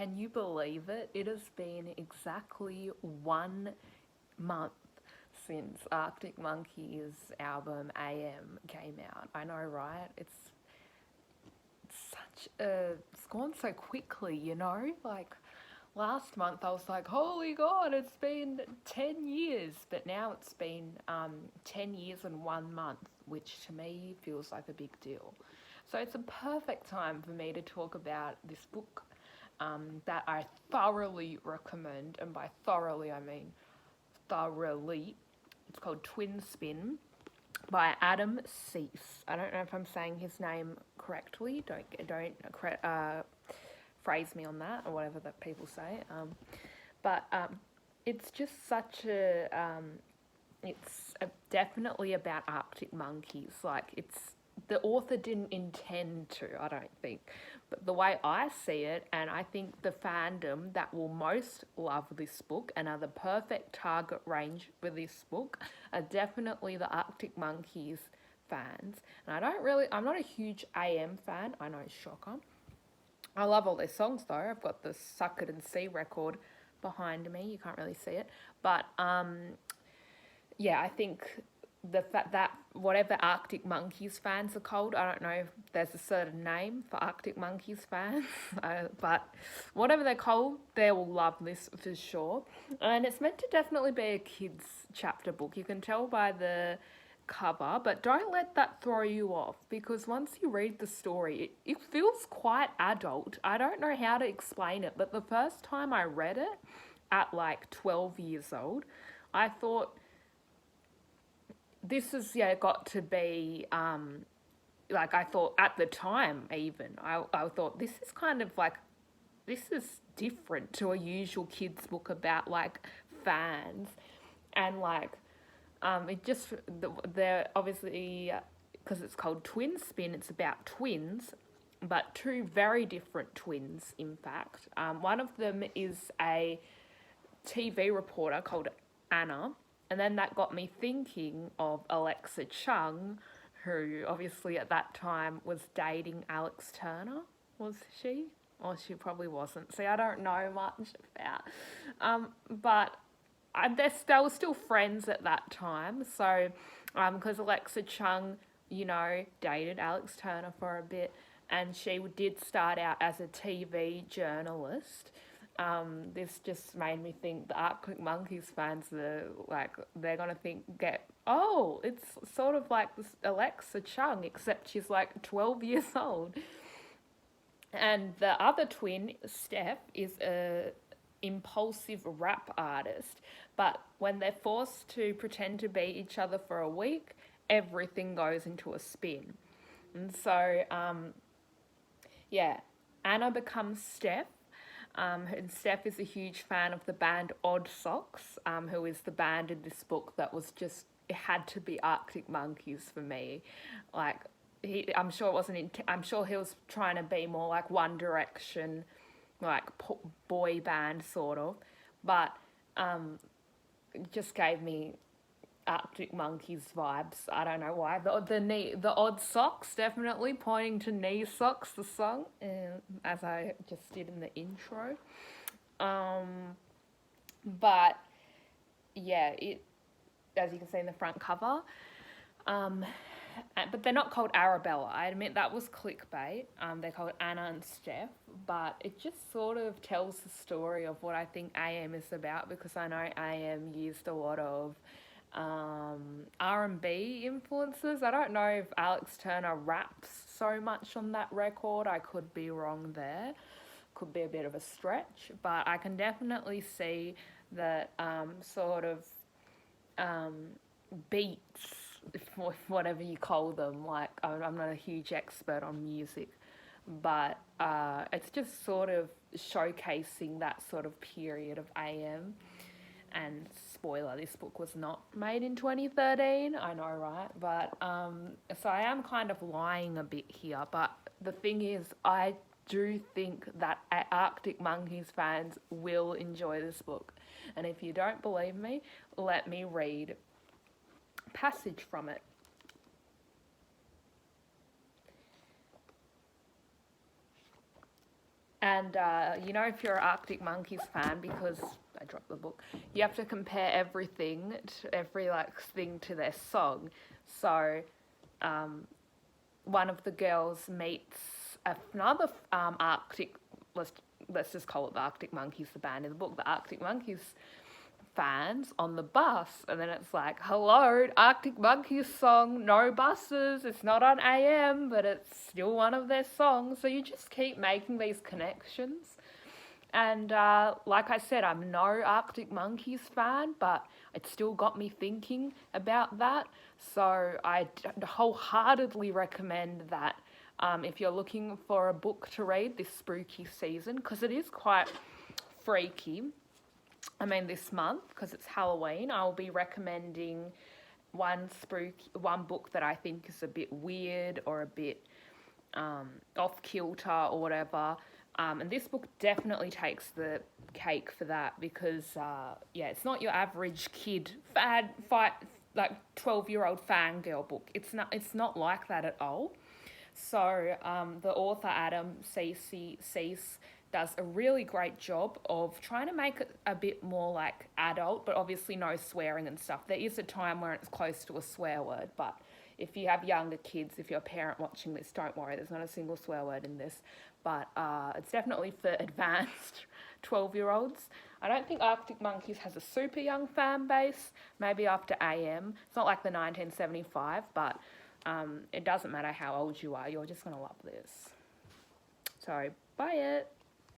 can you believe it? It has been exactly 1 month since Arctic Monkeys' album AM came out. I know, right? It's gone so quickly, you know? Like, last month I was like, holy God, it's been 10 years. But now it's been 10 years and 1 month, which to me feels like a big deal. So it's a perfect time for me to talk about this book that I thoroughly recommend. And by thoroughly, I mean thoroughly. It's called Twin Spin by Adam Cease. I don't know if I'm saying his name correctly. Don't phrase me on that or whatever that people say. But it's just such a definitely about Arctic monkeys. Like the author didn't intend to, I don't think. But the way I see it, and I think the fandom that will most love this book and are the perfect target range for this book are definitely the Arctic Monkeys fans. And I'm not a huge AM fan, I know, shocker. I love all their songs though. I've got the Suck It and See record behind me. You can't really see it. But yeah, I think the fact that whatever Arctic Monkeys fans are called, I don't know if there's a certain name for Arctic Monkeys fans, but whatever they're called, they will love this for sure. And it's meant to definitely be a kids' chapter book. You can tell by the cover, but don't let that throw you off, because once you read the story, it feels quite adult. I don't know how to explain it, but the first time I read it at like 12 years old, I thought, this has got to be like, I thought at the time, even I thought this is kind of like, this is different to a usual kids book about like fans. And like it just, they're obviously, because it's called Twin Spin, it's about twins, but two very different twins, in fact. One of them is a TV reporter called Anna. And then that got me thinking of Alexa Chung, who obviously at that time was dating Alex Turner, was she? Or she probably wasn't. See, I don't know much about. But they were still friends at that time. So, because Alexa Chung, dated Alex Turner for a bit, and she did start out as a TV journalist. This just made me think the Arctic Monkeys fans, they're gonna it's sort of like this Alexa Chung, except she's like 12 years old. And the other twin, Steph, is a impulsive rap artist, but when they're forced to pretend to be each other for a week, everything goes into a spin. And so, Anna becomes Steph. And Steph is a huge fan of the band Odd Socks, who is the band in this book that was just, it had to be Arctic Monkeys for me. Like, I'm sure it wasn't, I'm sure he was trying to be more like One Direction, like boy band sort of, but it just gave me Arctic Monkeys vibes. I don't know why. The Odd Socks, definitely pointing to Knee Socks, the song, as I just did in the intro. But yeah, it, as you can see in the front cover, but they're not called Arabella. I admit that was clickbait. They're called Anna and Steph, but it just sort of tells the story of what I think AM is about, because I know AM used a lot of R&B influences. I don't know if Alex Turner raps so much on that record. I could be wrong there. Could be a bit of a stretch, but I can definitely see that sort of beats, whatever you call them. Like, I'm not a huge expert on music, but it's just sort of showcasing that sort of period of AM. And spoiler, this book was not made in 2013, I know, right? But, so I am kind of lying a bit here, but the thing is, I do think that Arctic Monkeys fans will enjoy this book. And if you don't believe me, let me read a passage from it. And you know, if you're an Arctic Monkeys fan, because I dropped the book, you have to compare everything, to every like thing to their song. So one of the girls meets another Arctic. Let's just call it the Arctic Monkeys, the band in the book. The Arctic Monkeys fans on the bus, and then it's like, hello, Arctic Monkeys song, no buses, it's not on AM, but it's still one of their songs. So you just keep making these connections. And like I said, I'm no Arctic Monkeys fan, but it still got me thinking about that. So I wholeheartedly recommend that if you're looking for a book to read this spooky season, because it is quite freaky. I mean, this month, because it's Halloween, I'll be recommending one book that I think is a bit weird or a bit off kilter or whatever. And this book definitely takes the cake for that because, yeah, it's not your average kid fight like 12-year-old fangirl book. It's not like that at all. So the author Adam Cease does a really great job of trying to make it a bit more like adult, but obviously no swearing and stuff. There is a time where it's close to a swear word, but if you have younger kids, if you're a parent watching this, don't worry, there's not a single swear word in this. But it's definitely for advanced 12-year-olds. I don't think Arctic Monkeys has a super young fan base, maybe after AM. It's not like the 1975, but it doesn't matter how old you are, you're just going to love this. So, buy it.